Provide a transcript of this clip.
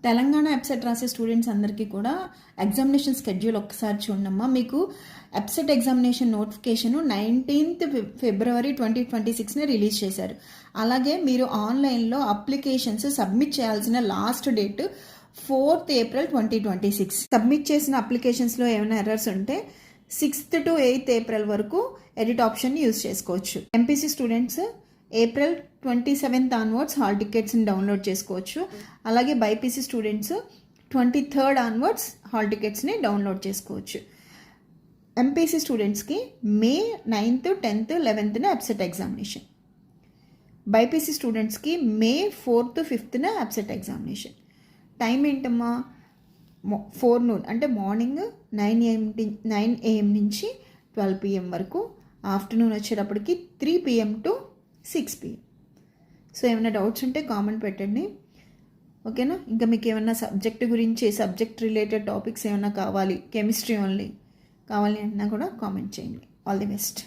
తెలంగాణ ఎప్సెట్ రాసే స్టూడెంట్స్ అందరికీ కూడా ఎగ్జామినేషన్ స్కెడ్యూల్ ఒక్కసారి చూడమ్మా. మీకు EAPCET examination notification 19th February 2026 release చేశారు. అలాగే మీరు ఆన్లైన్లో అప్లికేషన్స్ సబ్మిట్ చేయాల్సిన last date 4th April 2026. Submit చేసిన అప్లికేషన్స్లో ఏమైనా ఎర్రర్స్ ఉంటే 6th to 8th April వరకు ఎడిట్ ఆప్షన్ని యూజ్ చేసుకోవచ్చు. MPC students April 27th onwards hall టికెట్స్ని డౌన్లోడ్ చేసుకోవచ్చు. అలాగే BiPC students 23rd onwards hall టికెట్స్ని డౌన్లోడ్ చేసుకోవచ్చు. ఎంపీసీ స్టూడెంట్స్కి May 9th, 10th, 11th EAPCET examination. BiPC స్టూడెంట్స్కి May 4th, 5th EAPCET examination. Time ఏంటమ్మా? ఫోర్నూన్ అంటే మార్నింగ్ 9 AM నుంచి 12 PM వరకు. ఆఫ్టర్నూన్ వచ్చేటప్పటికి 3 PM to 6 PM. సో ఏమైనా డౌట్స్ ఉంటే కామెంట్ పెట్టండి, ఓకేనా? ఇంకా మీకు ఏమైనా సబ్జెక్ట్ గురించి, సబ్జెక్ట్ రిలేటెడ్ టాపిక్స్ ఏమైనా కావాలి, కెమిస్ట్రీ ఓన్లీ కావాలి అన్నా కూడా కామెంట్ చేయండి. All the best.